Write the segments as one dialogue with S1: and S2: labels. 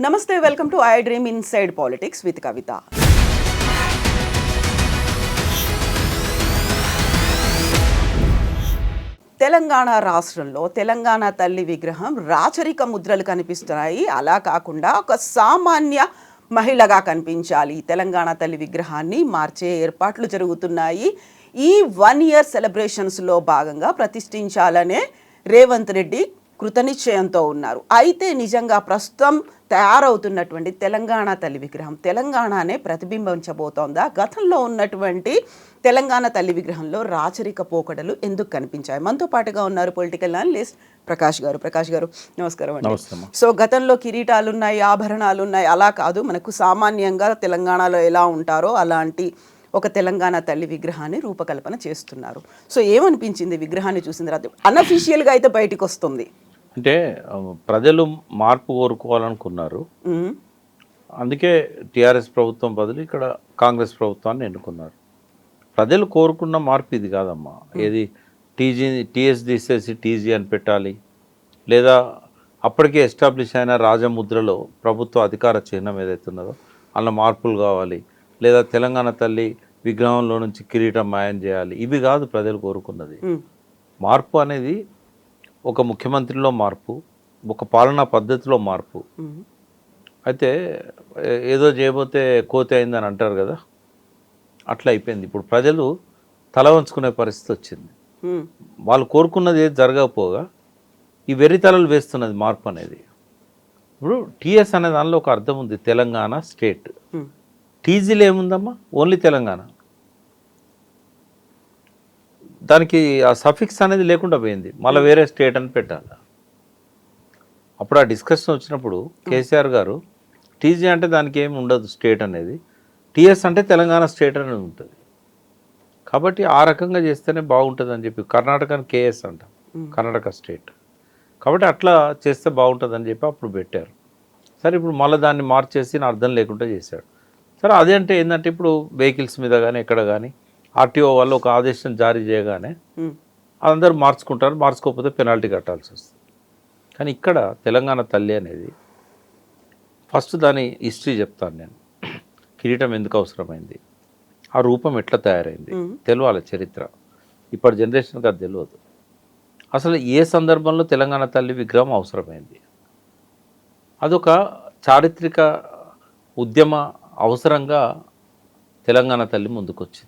S1: నమస్తే, welcome to I dream inside politics with Kavitha. Telangana రాష్ట్రంలో తెలంగాణ తల్లి విగ్రహం రాచరిక ముద్రలు కనిపిస్తున్నాయి. అలా కాకుండా ఒక సామాన్య మహిళగా కనిపించాలి, తెలంగాణ తల్లి విగ్రహాన్ని మార్చే ఏర్పాట్లు జరుగుతున్నాయి. ఈ 1 year సెలబ్రేషన్స్లో భాగంగా ప్రతిష్ఠించాలనే రేవంత్ రెడ్డి కృతనిశ్చయంతో ఉన్నారు. అయితే నిజంగా ప్రస్తుతం తయారవుతున్నటువంటి తెలంగాణ తల్లి విగ్రహం తెలంగాణనే ప్రతిబింబించబోతోందా? గతంలో ఉన్నటువంటి తెలంగాణ తల్లి విగ్రహంలో రాచరిక పోకడలు ఎందుకు కనిపించాయి? మనతో పాటుగా ఉన్నారు పొలిటికల్ అనలిస్ట్ ప్రకాష్ గారు. ప్రకాష్ గారు, నమస్కారం అండి. సో గతంలో కిరీటాలు ఉన్నాయి, ఆభరణాలు ఉన్నాయి, అలా కాదు, మనకు సామాన్యంగా తెలంగాణలో ఎలా ఉంటారో అలాంటి ఒక తెలంగాణ తల్లి విగ్రహాన్ని రూపకల్పన చేస్తున్నారు. సో ఏమనిపించింది విగ్రహాన్ని చూసిన తర్వాత? అన్అఫీషియల్గా అయితే బయటికి వస్తుంది
S2: అంటే ప్రజలు మార్పు కోరుకోవాలనుకున్నారు. అందుకే టీఆర్ఎస్ ప్రభుత్వం బదులు ఇక్కడ కాంగ్రెస్ ప్రభుత్వాన్ని ఎన్నుకున్నారు. ప్రజలు కోరుకున్న మార్పు ఇది కాదమ్మా. ఏది టీఎస్ తీసేసి టీజీ అని పెట్టాలి, లేదా అప్పటికే ఎస్టాబ్లిష్ అయిన రాజముద్రలో ప్రభుత్వ అధికార చిహ్నం ఏదైతే ఉన్నదో అందులో మార్పులు కావాలి, లేదా తెలంగాణ తల్లి విగ్రహంలో నుంచి కిరీటం మాయం చేయాలి. ఇవి కాదు ప్రజలు కోరుకున్నది. మార్పు అనేది ఒక ముఖ్యమంత్రిలో మార్పు, ఒక పాలనా పద్ధతిలో మార్పు. అయితే ఏదో చేయబోతే కోతి అయిందని అంటారు కదా, అట్లా అయిపోయింది. ఇప్పుడు ప్రజలు తల వంచుకునే పరిస్థితి వచ్చింది. వాళ్ళు కోరుకున్నది ఏది జరగకపోగా ఈ వెర్రితలలు వేస్తున్నది మార్పు అనేది. ఇప్పుడు టీఎస్ అనే దానిలో ఒక అర్థం ఉంది, తెలంగాణ స్టేట్. టీజీలో ఏముందమ్మా? ఓన్లీ తెలంగాణ. దానికి ఆ సఫిక్స్ అనేది లేకుండా పోయింది, మళ్ళీ వేరే స్టేట్ అని పెట్టాలి. అప్పుడు ఆ డిస్కషన్ వచ్చినప్పుడు కేసీఆర్ గారు టీజీ అంటే దానికి ఏమి ఉండదు స్టేట్ అనేది, టీఎస్ అంటే తెలంగాణ స్టేట్ అనేది ఉంటుంది. కాబట్టి ఆ రకంగా చేస్తేనే బాగుంటుంది అని చెప్పి కర్ణాటకని కేఎస్ అంటాం, కర్ణాటక స్టేట్. కాబట్టి అట్లా చేస్తే బాగుంటుంది అని చెప్పి అప్పుడు పెట్టారు. సరే, ఇప్పుడు మళ్ళీ దాన్ని మార్చేసి నా అర్థం లేకుండా చేశాడు. సరే, అదే అంటే ఏంటంటే ఇప్పుడు వెహికల్స్ మీద కానీ ఎక్కడ కానీ ఆర్టీఓ వాళ్ళు ఒక ఆదేశం జారీ చేయగానే అందరూ మార్చుకుంటారు, మార్చుకోకపోతే పెనాల్టీ కట్టాల్సి వస్తుంది. కానీ ఇక్కడ తెలంగాణ తల్లి అనేది ఫస్ట్ దాని హిస్టరీ చెప్తాను నేను. కిరీటం ఎందుకు అవసరమైంది, ఆ రూపం ఎట్లా తయారైంది తెలియాలి, చరిత్ర. ఇప్పటి జనరేషన్కి అది తెలియదు. అసలు ఏ సందర్భంలో తెలంగాణ తల్లి విగ్రహం అవసరమైంది, అదొక చారిత్రక ఉద్యమ అవసరంగా తెలంగాణ తల్లి ముందుకొచ్చింది.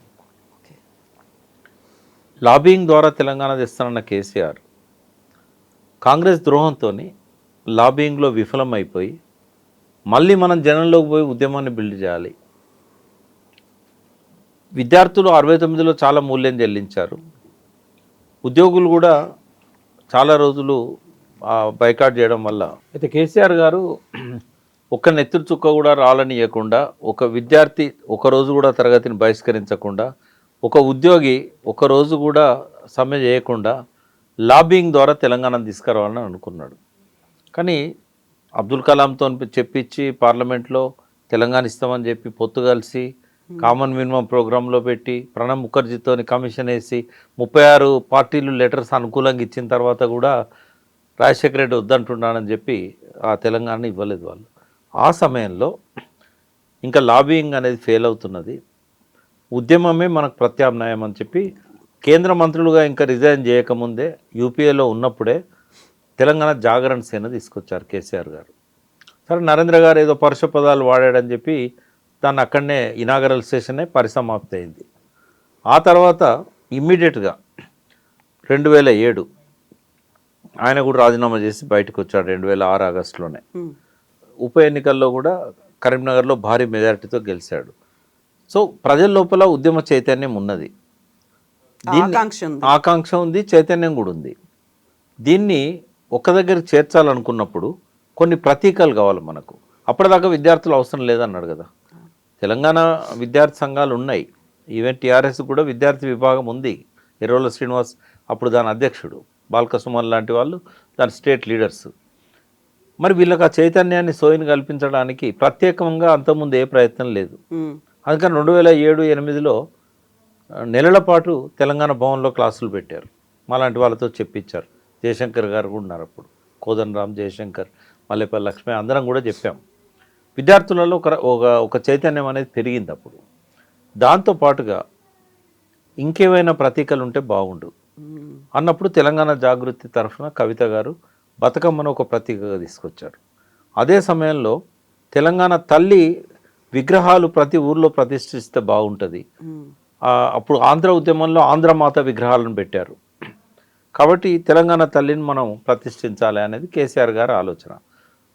S2: లాబింగ్ ద్వారా తెలంగాణ తెస్తానన్న కేసీఆర్ కాంగ్రెస్ ద్రోహంతో లాబింగ్లో విఫలమైపోయి మళ్ళీ మనం జనంలోకి పోయి ఉద్యమాన్ని బిల్డ్ చేయాలి. విద్యార్థులు 69లో చాలా మూల్యం చెల్లించారు. ఉద్యోగులు కూడా చాలా రోజులు బైకాట్ చేయడం వల్ల. అయితే కేసీఆర్ గారు ఒక్క నెత్తురు చుక్క కూడా రాలనియకుండా, ఒక విద్యార్థి ఒకరోజు కూడా తరగతిని బహిష్కరించకుండా, ఒక ఉద్యోగి ఒకరోజు కూడా సమ్మె చేయకుండా లాబింగ్ ద్వారా తెలంగాణను తీసుకురావాలని అనుకున్నాడు. కానీ అబ్దుల్ కలాంతో చెప్పించి పార్లమెంట్లో తెలంగాణ ఇస్తామని చెప్పి పొత్తు కలిసి కామన్ మినిమం ప్రోగ్రాంలో పెట్టి ప్రణబ్ ముఖర్జీతో కమిషన్ వేసి 36 పార్టీలు లెటర్స్ అనుకూలంగా ఇచ్చిన తర్వాత కూడా రాజశేఖర రెడ్డి వద్దంటున్నానని చెప్పి ఆ తెలంగాణ ఇవ్వలేదు వాళ్ళు. ఆ సమయంలో ఇంకా లాబింగ్ అనేది ఫెయిల్ అవుతున్నది, ఉద్యమమే మనకు ప్రత్యామ్నాయం అని చెప్పి కేంద్ర మంత్రులుగా ఇంకా రిజైన్ చేయకముందే యూపీఏలో ఉన్నప్పుడే తెలంగాణ జాగరణ సేన తీసుకొచ్చారు కేసీఆర్ గారు. సరే, నరేంద్ర గారు ఏదో పరుష పదాలు వాడాడని చెప్పి దాన్ని అక్కడనే ఇనాగరల్ సెషనే పరిసమాప్తి అయింది. ఆ తర్వాత ఇమ్మీడియట్గా 2007 ఆయన కూడా రాజీనామా చేసి బయటకు వచ్చాడు. 2006 ఆగస్టులోనే ఉప ఎన్నికల్లో కూడా కరీంనగర్లో భారీ మెజారిటీతో గెలిచాడు. సో ప్రజల లోపల ఉద్యమ చైతన్యం ఉన్నది, ఆకాంక్ష ఉంది, చైతన్యం కూడా ఉంది. దీన్ని ఒక దగ్గర చేర్చాలనుకున్నప్పుడు కొన్ని ప్రతీకలు కావాలి మనకు. అప్పటిదాకా విద్యార్థులు అవసరం లేదన్నాడు కదా. తెలంగాణ విద్యార్థి సంఘాలు ఉన్నాయి, ఈవెన్ టీఆర్ఎస్ కూడా విద్యార్థి విభాగం ఉంది. ఎర్రోల శ్రీనివాస్ అప్పుడు దాని అధ్యక్షుడు, బాల్కసుమన్ లాంటి వాళ్ళు దాని స్టేట్ లీడర్స్. మరి వీళ్ళకి ఆ చైతన్యాన్ని సోయిని కల్పించడానికి ప్రత్యేకంగా అంతకుముందు ఏ ప్రయత్నం లేదు. అందుకని 2007-08లో నెలల పాటు తెలంగాణ భవన్లో క్లాసులు పెట్టారు, మాలాంటి వాళ్ళతో చెప్పించారు. జయశంకర్ గారు కూడా ఉన్నారు అప్పుడు. కోదండరామ్, జయశంకర్, మల్లేపల్లి లక్ష్మి అందరం కూడా చెప్పాం. విద్యార్థులలో ఒక చైతన్యం అనేది పెరిగింది అప్పుడు. దాంతోపాటుగా ఇంకేమైనా ప్రతీకలు ఉంటే బాగుండు అన్నప్పుడు తెలంగాణ జాగృతి తరఫున కవిత గారు బతుకమ్మను ఒక ప్రతీకగా తీసుకొచ్చారు. అదే సమయంలో తెలంగాణ తల్లి విగ్రహాలు ప్రతి ఊర్లో ప్రతిష్ఠిస్తే బాగుంటుంది. అప్పుడు ఆంధ్ర ఉద్యమంలో ఆంధ్రమాత విగ్రహాలను పెట్టారు. కాబట్టి తెలంగాణ తల్లిని మనం ప్రతిష్ఠించాలి అనేది కేసీఆర్ గారి ఆలోచన.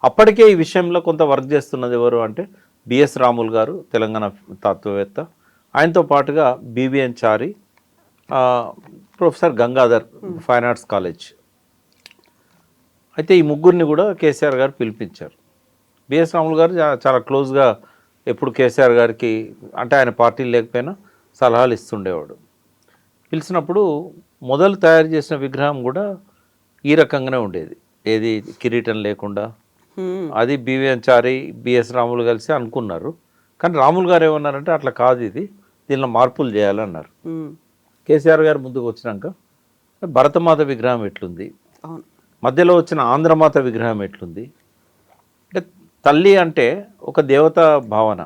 S2: అప్పటికే ఈ విషయంలో కొంత వర్క్ చేస్తున్నది ఎవరు అంటే బిఎస్ రాములు గారు, తెలంగాణ తత్వవేత్త. ఆయనతో పాటుగా BVN Chari, professor Gangadhar, fine arts college. అయితే ఈ ముగ్గురిని కూడా కేసీఆర్ గారు పిలిపించారు. బిఎస్ రాములు గారు చాలా క్లోజ్గా ఎప్పుడు కేసీఆర్ గారికి, అంటే ఆయన పార్టీలు లేకపోయినా సలహాలు ఇస్తుండేవాడు. పిలిచినప్పుడు మొదలు తయారు చేసిన విగ్రహం కూడా ఈ రకంగానే ఉండేది, ఏది కిరీటం లేకుండా. అది బివిఎన్ చారి, బిఎస్ రాములు కలిసి అనుకున్నారు. కానీ రాములు గారు ఏమన్నారంటే అట్లా కాదు, దీనిలో మార్పులు చేయాలన్నారు. కేసీఆర్ గారు ముందుకు వచ్చినాక భరతమాత విగ్రహం ఎట్లుంది, మధ్యలో వచ్చిన ఆంధ్రమాత విగ్రహం ఎట్లుంది, అంటే తల్లి అంటే ఒక దేవతా భావన,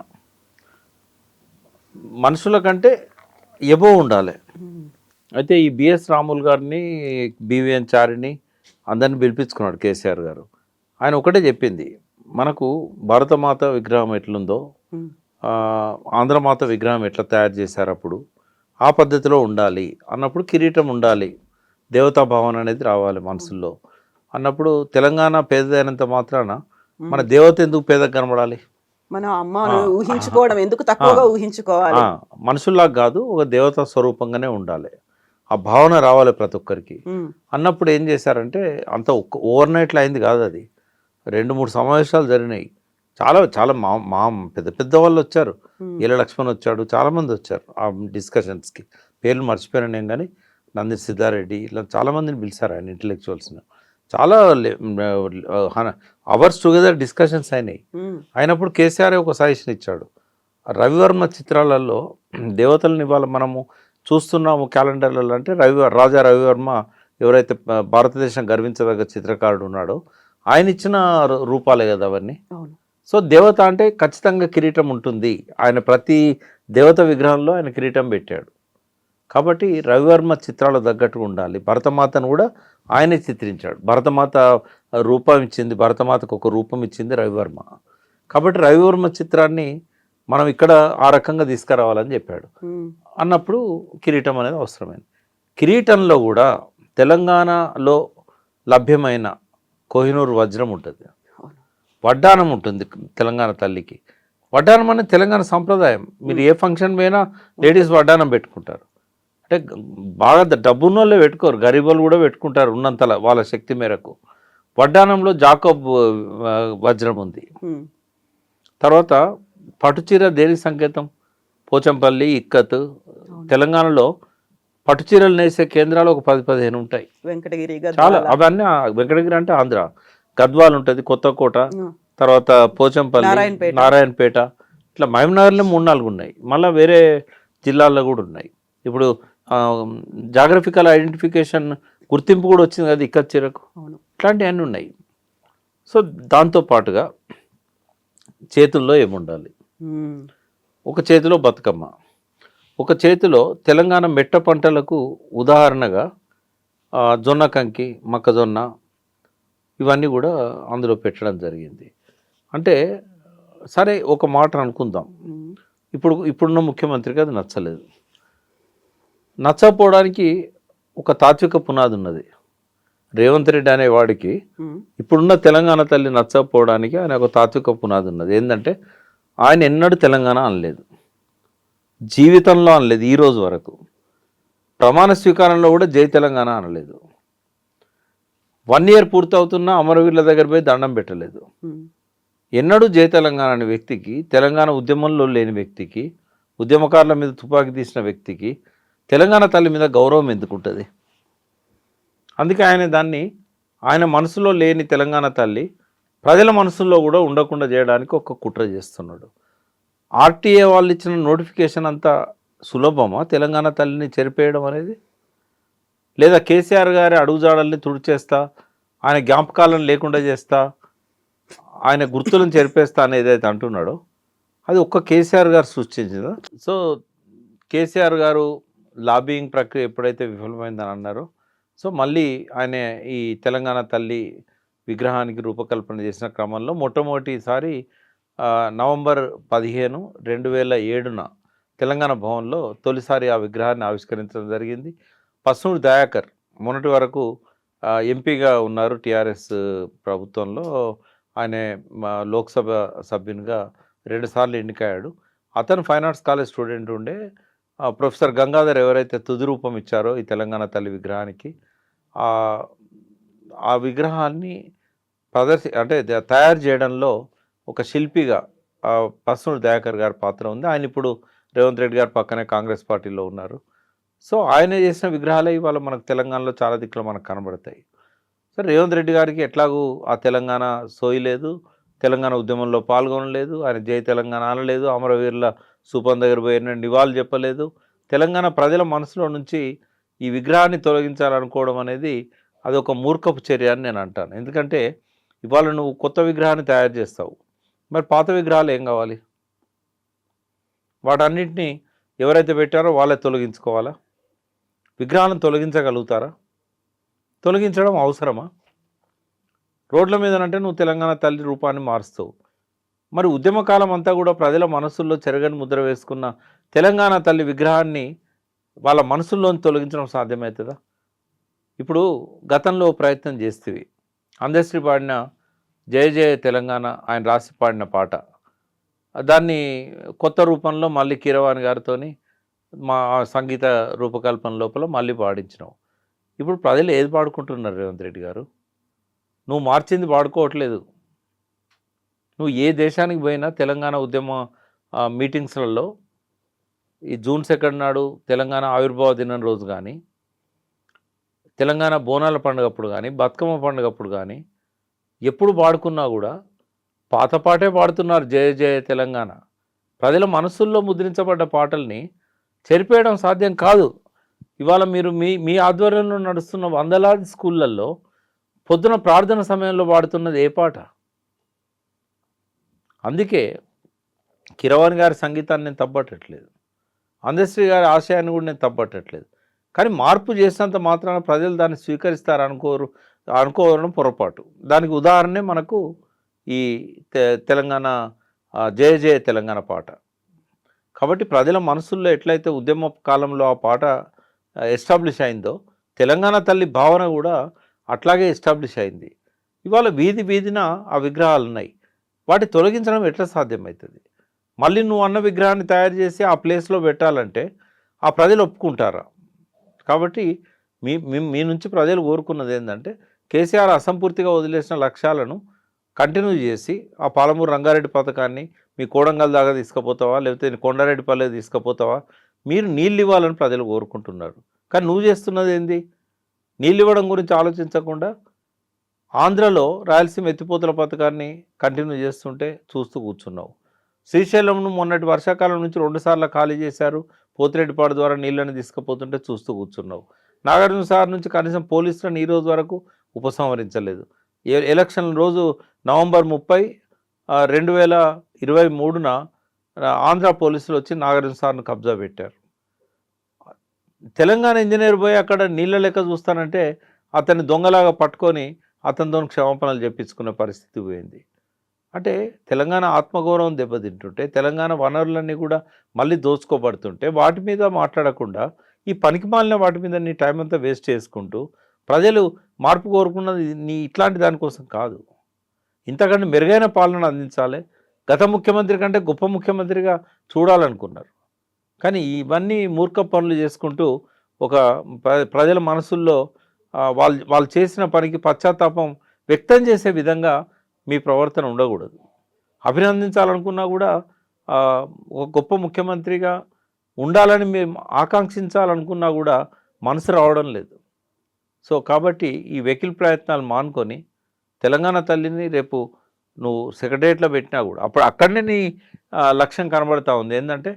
S2: మనుషుల కంటే ఎబో ఉండాలి. అయితే ఈ బిఎస్ రాములు గారిని, బివిఎన్ చారిని అందరిని పిలిపించుకున్నాడు కేసీఆర్ గారు. ఆయన ఒకటే చెప్పింది, మనకు భారతమాత విగ్రహం ఎట్లుందో ఆంధ్రమాత విగ్రహం ఎట్లా తయారు చేశారు అప్పుడు ఆ పద్ధతిలో ఉండాలి అన్నప్పుడు కిరీటం ఉండాలి, దేవతా భావన అనేది రావాలి మనసుల్లో అన్నప్పుడు తెలంగాణ పేదదైనంత మాత్రాన మన దేవత ఎందుకు పేదగా కనబడాలి,
S1: మన అమ్మను ఊహించుకోవడం ఎందుకు తక్కువగా ఊహించుకోవాలి,
S2: మనుషుల్లాగా కాదు ఒక దేవతా స్వరూపంగానే ఉండాలి, ఆ భావన రావాలి ప్రతి ఒక్కరికి అన్నప్పుడు ఏం చేశారంటే అంత ఓవర్ నైట్లో అయింది కాదు, అది 2-3 సమావేశాలు జరిగినాయి. చాలా చాలా మా పెద్ద పెద్ద వాళ్ళు వచ్చారు, ఈల లక్ష్మణ్ వచ్చాడు, చాలామంది వచ్చారు ఆ డిస్కషన్స్కి. పేర్లు మర్చిపోయాను నేను, కానీ నంది సిద్ధారెడ్డి ఇలా చాలామందిని పిలిచారు ఆయన ఇంటలెక్చువల్స్ని. చాలా అవర్స్ టుగెదర్ డిస్కషన్స్ అయినాయి. అయినప్పుడు కేసీఆర్ ఒక సజెషన్ ఇచ్చాడు, రవివర్మ చిత్రాలలో దేవతలను ఇవాళ మనము చూస్తున్నాము క్యాలెండర్లలో అంటే రాజా రవివర్మ ఎవరైతే భారతదేశం గర్వించదగ్గ చిత్రకారుడు ఉన్నాడో ఆయన ఇచ్చిన రూపాలే కదా అవన్నీ. సో దేవత అంటే ఖచ్చితంగా కిరీటం ఉంటుంది, ఆయన ప్రతి దేవత విగ్రహంలో ఆయన కిరీటం పెట్టాడు. కాబట్టి రవివర్మ చిత్రాలు తగ్గట్టుగా ఉండాలి. భరతమాతను కూడా ఆయనే చిత్రించాడు, భరతమాత రూపం ఇచ్చింది, భరతమాతకు ఒక రూపం ఇచ్చింది రవివర్మ. కాబట్టి రవివర్మ చిత్రాన్ని మనం ఇక్కడ ఆ రకంగా తీసుకురావాలని చెప్పాడు. అన్నప్పుడు కిరీటం అనేది అవసరమైంది. కిరీటంలో కూడా తెలంగాణలో లభ్యమైన కోహినూరు వజ్రం ఉంటుంది, వడ్డానం ఉంటుంది తెలంగాణ తల్లికి. వడ్డానం అనేది తెలంగాణ సంప్రదాయం. మీరు ఏ ఫంక్షన్ పోయినా లేడీస్ వడ్డానం పెట్టుకుంటారు. అంటే బాగా డబ్బున్న వాళ్ళే పెట్టుకోరు, గరీబులు కూడా పెట్టుకుంటారు ఉన్నంతలా వాళ్ళ శక్తి మేరకు. వడ్డానంలో జాకోబ్ వజ్రం ఉంది. తర్వాత పట్టుచీర దేనికి సంకేతం? పోచంపల్లి, ఇక్కత్. తెలంగాణలో పట్టుచీరలు నేసే కేంద్రాలు ఒక 10-15 ఉంటాయి,
S1: వెంకటగిరి
S2: చాలా. అవన్నీ వెంకటగిరి అంటే ఆంధ్ర, గద్వాల్ ఉంటుంది, కొత్తకోట, తర్వాత పోచంపల్లి, నారాయణపేట, ఇట్లా మహబూబ్నగర్లో 3-4 ఉన్నాయి. మళ్ళీ వేరే జిల్లాల్లో కూడా ఉన్నాయి. ఇప్పుడు జాగ్రఫికల్ ఐడెంటిఫికేషన్ గుర్తింపు కూడా వచ్చింది కదా ఇక్కత్ చీరకు. ఇట్లాంటివన్నీ ఉన్నాయి. సో దాంతోపాటుగా చేతుల్లో ఏముండాలి? ఒక చేతిలో బతుకమ్మ, ఒక చేతిలో తెలంగాణ మెట్ట పంటలకు ఉదాహరణగా జొన్న కంకి, మొక్కజొన్న, ఇవన్నీ కూడా అందులో పెట్టడం జరిగింది. అంటే సరే ఒక మాట అనుకుందాం, ఇప్పుడున్న ముఖ్యమంత్రికి అది నచ్చలేదు. నచ్చకపోవడానికి ఒక తాత్విక పునాది ఉన్నది. రేవంత్ రెడ్డి అనేవాడికి ఇప్పుడున్న తెలంగాణ తల్లి నచ్చకపోవడానికి ఆయన ఒక తాత్విక పునాది ఉన్నది. ఏంటంటే ఆయన ఎన్నడూ తెలంగాణ అనలేదు, జీవితంలో అనలేదు, ఈ రోజు వరకు. ప్రమాణ స్వీకారంలో కూడా జై తెలంగాణ అనలేదు. 1 year పూర్తవుతున్నా అమరవీరుల దగ్గర పోయి దండం పెట్టలేదు. ఎన్నడూ జై తెలంగాణ అనే వ్యక్తికి, తెలంగాణ ఉద్యమంలో లేని వ్యక్తికి, ఉద్యమకారుల మీద తుపాకీ తీసిన వ్యక్తికి తెలంగాణ తల్లి మీద గౌరవం ఎందుకుంటుంది? అందుకే ఆయన దాన్ని, ఆయన మనసులో లేని తెలంగాణ తల్లి ప్రజల మనసుల్లో కూడా ఉండకుండా చేయడానికి ఒక కుట్ర చేస్తున్నాడు. ఆర్టీఏ వాళ్ళు ఇచ్చిన నోటిఫికేషన్ అంతా సులభమా తెలంగాణ తల్లిని చెరిపేయడం అనేది? లేదా కేసీఆర్ గారి అడుగుజాడల్ని తుడిచేస్తా ఆయన జ్ఞాపకాలను లేకుండా చేస్తా, ఆయన గుర్తులను చెరిపేస్తా అని ఏదైతే అంటున్నాడో అది ఒక్క కేసీఆర్ గారు సృష్టించిందా? సో కేసీఆర్ గారు లాబియింగ్ ప్రక్రియ ఎప్పుడైతే విఫలమైందని అన్నారో, సో మళ్ళీ ఆయన ఈ తెలంగాణ తల్లి విగ్రహానికి రూపకల్పన చేసిన క్రమంలో మొట్టమొదటిసారి నవంబర్ 15, 2007 తెలంగాణ భవన్లో తొలిసారి ఆ విగ్రహాన్ని ఆవిష్కరించడం జరిగింది. పస్నూరి దయాకర్ మొన్నటి వరకు ఎంపీగా ఉన్నారు టీఆర్ఎస్ ప్రభుత్వంలో. ఆయన లోక్సభ సభ్యునిగా 2 సార్లు ఎన్నికయ్యాడు. అతను ఫైన్ ఆర్ట్స్ కాలేజ్ స్టూడెంట్ ఉండే. ప్రొఫెసర్ గంగాధర్ ఎవరైతే తుది రూపం ఇచ్చారో ఈ తెలంగాణ తల్లి విగ్రహానికి, ఆ విగ్రహాన్ని అంటే తయారు చేయడంలో ఒక శిల్పిగా పస్నూరి దయాకర్ గారి పాత్ర ఉంది. ఆయన ఇప్పుడు రేవంత్ రెడ్డి గారు పక్కనే కాంగ్రెస్ పార్టీలో ఉన్నారు. సో ఆయన చేసిన విగ్రహాలే ఇవాళ మనకు తెలంగాణలో చాలా దిక్కులు మనకు కనబడతాయి. సో రేవంత్ రెడ్డి గారికి ఎట్లాగూ ఆ తెలంగాణ సోయి లేదు, తెలంగాణ ఉద్యమంలో పాల్గొనలేదు, ఆయన జై తెలంగాణ అనలేదు, అమరవీరుల స్థూపం దగ్గర పోయిన నివాళులు చెప్పలేదు. తెలంగాణ ప్రజల మనసులో నుంచి ఈ విగ్రహాన్ని తొలగించాలనుకోవడం అనేది అదొక మూర్ఖపు చర్య అని నేను అంటాను. ఎందుకంటే ఇవాళ నువ్వు కొత్త విగ్రహాన్ని తయారు చేస్తావు, మరి పాత విగ్రహాలు ఏం కావాలి? వాటన్నిటినీ ఎవరైతే పెట్టారో వాళ్ళే తొలగించుకోవాలా? విగ్రహాలను తొలగించగలుగుతారా? తొలగించడం అవసరమా? రోడ్ల మీదనంటే నువ్వు తెలంగాణ తల్లి రూపాన్ని మారుస్తావు. మరి ఉద్యమకాలం అంతా కూడా ప్రజల మనసుల్లో చెరగని ముద్ర వేసుకున్న తెలంగాణ తల్లి విగ్రహాన్ని వాళ్ళ మనసుల్లోని తొలగించడం సాధ్యమవుతుందా? ఇప్పుడు గతంలో ప్రయత్నం చేస్తేవి అందశ్రీ పాడిన జయ జయ తెలంగాణ ఆయన రాసి పాడిన పాట, దాన్ని కొత్త రూపంలో మళ్ళీ కీరవాణి గారితో మా సంగీత రూపకల్పన లోపల మళ్ళీ పాడించినావు. ఇప్పుడు ప్రజలు ఏది పాడుకుంటున్నారు రేవంత్ రెడ్డి గారు? నువ్వు మార్చింది పాడుకోవట్లేదు. నువ్వు ఏ దేశానికి పోయినా తెలంగాణ ఉద్యమ మీటింగ్స్లలో ఈ జూన్ 2 నాడు తెలంగాణ ఆవిర్భావ దినం రోజు కానీ, తెలంగాణ బోనాల పండుగప్పుడు కానీ, బతుకమ్మ పండుగప్పుడు కానీ ఎప్పుడు పాడుకున్నా కూడా పాత పాటే పాడుతున్నారు, జయ జయ తెలంగాణ. ప్రజల మనసుల్లో ముద్రించబడ్డ పాటల్ని చెరిపేయడం సాధ్యం కాదు. ఇవాళ మీరు మీ ఆధ్వర్యంలో నడుస్తున్న వందలాది స్కూళ్ళల్లో పొద్దున ప్రార్థన సమయంలో పాడుతున్నది ఏ పాట? అందుకే కీరవాణి గారి సంగీతాన్ని నేను తప్పట్టట్లేదు, అందశ్రీ గారి ఆశయాన్ని కూడా నేను తప్పట్టట్లేదు. కానీ మార్పు చేసినంత మాత్రాన ప్రజలు దాన్ని స్వీకరిస్తారు అనుకోవడం పొరపాటు. దానికి ఉదాహరణే మనకు ఈ తెలంగాణ జయ జయ తెలంగాణ పాట. కాబట్టి ప్రజల మనసుల్లో ఎట్లయితే ఉద్యమ కాలంలో ఆ పాట ఎస్టాబ్లిష్ అయిందో, తెలంగాణ తల్లి భావన కూడా అట్లాగే ఎస్టాబ్లిష్ అయింది. ఇవాళ వీధి వీధిన ఆ విగ్రహాలు ఉన్నాయి. వాటి తొలగించడం ఎట్లా సాధ్యమవుతుంది? మళ్ళీ నువ్వు అన్న విగ్రహాన్ని తయారు చేసి ఆ ప్లేస్లో పెట్టాలంటే ఆ ప్రజలు ఒప్పుకుంటారా? కాబట్టి మీ నుంచి ప్రజలు కోరుకున్నది ఏంటంటే కేసీఆర్ అసంపూర్తిగా వదిలేసిన లక్ష్యాలను కంటిన్యూ చేసి ఆ పాలమూరు రంగారెడ్డి పథకాన్ని మీ కోడంగల్ దాకా తీసుకుపోతావా, లేకపోతే కొండారెడ్డిపల్లె తీసుకుపోతావా? మీరు నీళ్ళు ఇవ్వాలని ప్రజలు కోరుకుంటున్నారు. కానీ నువ్వు చేస్తున్నది ఏంది? నీళ్ళు ఇవ్వడం గురించి ఆలోచించకుండా ఆంధ్రలో రాయలసీమ ఎత్తిపోతల పథకాన్ని కంటిన్యూ చేస్తుంటే చూస్తూ కూర్చున్నావు. శ్రీశైలంను మొన్నటి వర్షాకాలం నుంచి 2 సార్లు ఖాళీ చేశారు, పోతిరెడ్డిపాడు ద్వారా నీళ్ళని తీసుకుపోతుంటే చూస్తూ కూర్చున్నావు. నాగార్జున సాగర్ నుంచి కనీసం పోలీసులను ఈ రోజు వరకు ఉపసంహరించలేదు. ఎలక్షన్ రోజు నవంబర్ 30, 2023 ఆంధ్ర పోలీసులు వచ్చి నాగార్జున సాగర్ను కబ్జా పెట్టారు. తెలంగాణ ఇంజనీర్ పోయి అక్కడ నీళ్ళ లెక్క చూస్తానంటే అతన్ని దొంగలాగా పట్టుకొని అతనితో క్షమాపణలు చెప్పించుకునే పరిస్థితి పోయింది. అంటే తెలంగాణ ఆత్మగౌరవం దెబ్బతింటుంటే, తెలంగాణ వనరులన్నీ కూడా మళ్ళీ దోచుకోబడుతుంటే వాటి మీద మాట్లాడకుండా ఈ పనికిమాలిన వాటి మీద నీ టైం అంతా వేస్ట్ చేసుకుంటూ ప్రజలు మార్పు కోరుకున్నది నీ ఇట్లాంటి దానికోసం కాదు. ఇంతకంటే మెరుగైన పాలన అందించాలి, గత ముఖ్యమంత్రి కంటే గొప్ప ముఖ్యమంత్రిగా చూడాలనుకున్నారు. కానీ ఇవన్నీ మూర్ఖ పనులు చేసుకుంటూ ఒక ప్రజల మనసుల్లో వాళ్ళు చేసిన పనికి పశ్చాత్తాపం వ్యక్తం చేసే విధంగా మీ ప్రవర్తన ఉండకూడదు. అభినందించాలనుకున్నా కూడా ఒక గొప్ప ముఖ్యమంత్రిగా ఉండాలని మేము ఆకాంక్షించాలనుకున్నా కూడా మనసు రావడం లేదు. సో కాబట్టి ఈ వెకిల్ ప్రయత్నాలు మానుకొని తెలంగాణ తల్లిని రేపు నువ్వు సెక్రటరియట్లో పెట్టినా కూడా అప్పుడు అక్కడనే నీ లక్ష్యం కనబడతా ఉంది. ఏంటంటే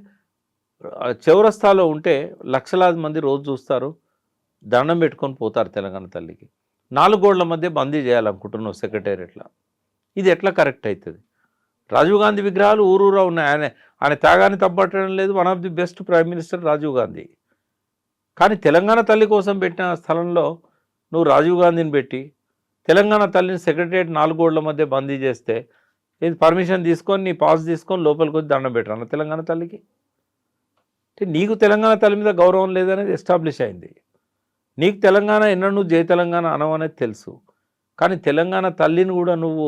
S2: చౌరస్తాలో ఉంటే లక్షలాది మంది రోజు చూస్తారు, దండం పెట్టుకొని పోతారు తెలంగాణ తల్లికి. 4 గోడల మధ్య బందీ చేయాలనుకుంటున్నావు సెక్రటేరియట్లో. ఇది ఎట్లా కరెక్ట్ అవుతుంది? రాజీవ్ గాంధీ విగ్రహాలు ఊరూరా ఉన్నాయి. ఆయన త్యాగాన్ని తప్పట్టడం లేదు. One of the best prime minister Rajiv Gandhi. కానీ తెలంగాణ తల్లి కోసం పెట్టిన స్థలంలో నువ్వు రాజీవ్ గాంధీని పెట్టి తెలంగాణ తల్లిని సెక్రటేరియట్ 4 గోడల మధ్య బందీ చేస్తే ఇది పర్మిషన్ తీసుకొని నీ పాస్ తీసుకొని లోపలికి వచ్చి దండం పెట్టాను తెలంగాణ తల్లికి. అంటే నీకు తెలంగాణ తల్లి మీద గౌరవం లేదనేది ఎస్టాబ్లిష్ అయింది. నీకు తెలంగాణ నువ్వు జై తెలంగాణ అనవనేది తెలుసు. కానీ తెలంగాణ తల్లిని కూడా నువ్వు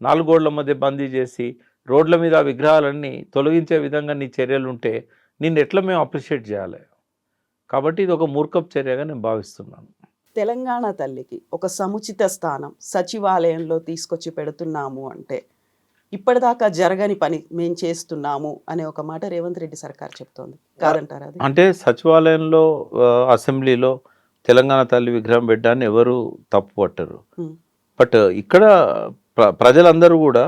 S2: 4 గోడల మధ్య బందీ చేసి రోడ్ల మీద ఆ విగ్రహాలన్నీ తొలగించే విధంగా నీ చర్యలు ఉంటే నిన్ను ఎట్లా మేము అప్రిషియేట్ చేయాలి? కాబట్టి ఇది ఒక మూర్ఖపు చర్యగా నేను భావిస్తున్నాను.
S1: తెలంగాణ తల్లికి ఒక సముచిత స్థానం సచివాలయంలో తీసుకొచ్చి పెడుతున్నాము అంటే ఇప్పటిదాకా జరగని పని మేము చేస్తున్నాము అనే ఒక మాట రేవంత్ రెడ్డి సర్కార్ చెప్తోంది. కాదంటారా అది?
S2: అంటే సచివాలయంలో అసెంబ్లీలో తెలంగాణ తల్లి విగ్రహం పెట్టడాన్ని ఎవరు తప్పు పట్టరు. బట్ ఇక్కడ ప్రజలందరూ కూడా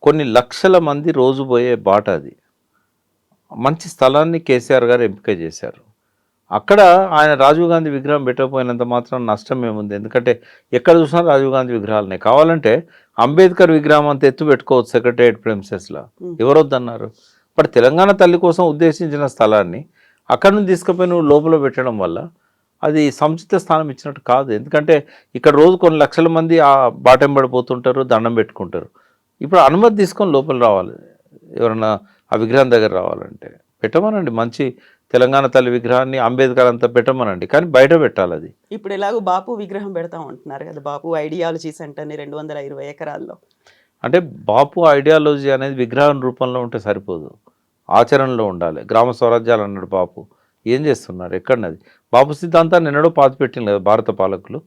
S2: కొన్ని లక్షల మంది రోజు పోయే బాట అది. మంచి స్థలాన్ని కేసీఆర్ గారు ఎంపిక చేశారు. అక్కడ ఆయన రాజీవ్ గాంధీ విగ్రహం పెట్టకపోయినంత మాత్రం నష్టం ఏముంది? ఎందుకంటే ఎక్కడ చూసినా రాజీవ్ గాంధీ విగ్రహాలనే. కావాలంటే అంబేద్కర్ విగ్రహం అంత ఎత్తు పెట్టుకోవచ్చు సెక్రటేరియట్ ప్రెమిసెస్లో, ఎవరొద్దన్నారు? బట్ తెలంగాణ తల్లి కోసం ఉద్దేశించిన స్థలాన్ని అక్కడ నుంచి తీసుకుపోయి నువ్వు లోపల పెట్టడం వల్ల అది సముచిత స్థానం ఇచ్చినట్టు కాదు. ఎందుకంటే ఇక్కడ రోజు కొన్ని లక్షల మంది ఆ బాటెంబడిపోతుంటారు, దండం పెట్టుకుంటారు. ఇప్పుడు అనుమతి తీసుకొని లోపల రావాలి. ఎవరన్నా ఆ విగ్రహం దగ్గర రావాలంటే పెట్టమనండి. మంచి తెలంగాణ తల్లి విగ్రహాన్ని అంబేద్కర్ అంతా పెట్టమనండి, కానీ బయట పెట్టాలి అది.
S1: ఇప్పుడు ఎలాగో బాపు విగ్రహం పెడతాం అంటున్నారు కదా, బాపు ఐడియాలజీ సెంటర్ని 220 ఎకరాల్లో.
S2: అంటే బాపు ఐడియాలజీ అనేది విగ్రహం రూపంలో ఉంటే సరిపోదు, ఆచరణలో ఉండాలి. గ్రామ స్వరాజ్యాలు అన్నాడు బాపు. ఏం చేస్తున్నారు? ఎక్కడన్నది? బాపు సిద్ధాంతాన్ని ఎన్నడో పాతిపెట్టింది కదా భారత పాలకులు.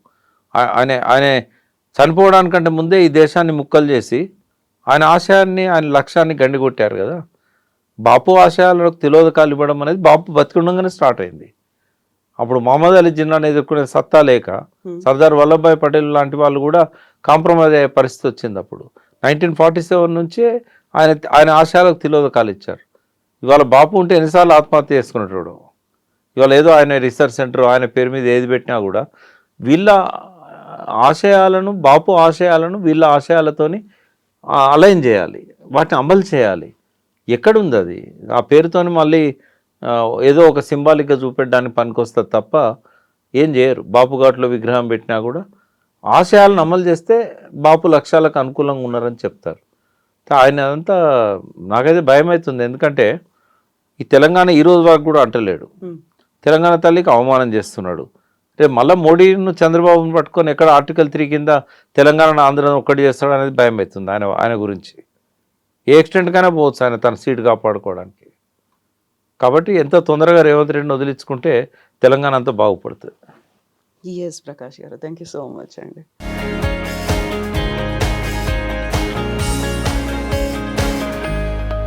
S2: ఆయన చనిపోవడానికంటే ముందే ఈ దేశాన్ని ముక్కలు చేసి ఆయన ఆశయాన్ని, ఆయన లక్ష్యాన్ని గండికొట్టారు కదా. బాపు ఆశయాలకు తిలోదకాలు ఇవ్వడం అనేది బాపు బతికుండగానే స్టార్ట్ అయింది. అప్పుడు మహమ్మద్ అలీ జిన్నాను ఎదుర్కొనే సత్తా లేక సర్దార్ వల్లభాయ్ పటేల్ లాంటి వాళ్ళు కూడా కాంప్రమైజ్ అయ్యే పరిస్థితి వచ్చింది. అప్పుడు 1947 నుంచే ఆయన ఆశయాలకు తిలోదకాలు ఇచ్చారు. ఇవాళ బాపు ఉంటే ఎన్నిసార్లు ఆత్మహత్య చేసుకునేటోడు. ఇవాళ ఏదో ఆయన రీసెర్చ్ సెంటర్ ఆయన పేరు మీద ఏది పెట్టినా కూడా వీళ్ళ ఆశయాలను, బాపు ఆశయాలను వీళ్ళ ఆశయాలతోని అలైన్ చేయాలి, వాటిని అమలు చేయాలి. ఎక్కడుంది అది? ఆ పేరుతోని మళ్ళీ ఏదో ఒక సింబాలిక్గా చూపెట్టడానికి పనికొస్తుంది తప్ప ఏం చేయరు. బాపు ఘాట్లో విగ్రహం పెట్టినా కూడా ఆశయాలను అమలు చేస్తే బాపు లక్ష్యాలకు అనుకూలంగా ఉన్నారని చెప్తారు. ఆయన అదంతా నాకైతే భయం అవుతుంది. ఎందుకంటే ఈ తెలంగాణ ఈ రోజు వరకు కూడా అంటలేడు. తెలంగాణ తల్లికి అవమానం చేస్తున్నాడు. రేపు మళ్ళీ మోడీను చంద్రబాబును పట్టుకొని ఎక్కడ ఆర్టికల్ 3 కింద తెలంగాణ ఆంధ్రను ఒక్కటి చేస్తాడు అనేది భయం అవుతుంది ఆయన గురించి. ఏ ఎక్స్టెంట్కైనా పోవచ్చు ఆయన తన సీటు కాపాడుకోవడానికి. కాబట్టి ఎంత తొందరగా రేవంత్ రెడ్డిని వదిలించుకుంటే తెలంగాణ అంతా బాగుపడుతుంది.
S1: ఎస్ ప్రకాష్ గారు, థ్యాంక్ యూ సో మచ్ అండి.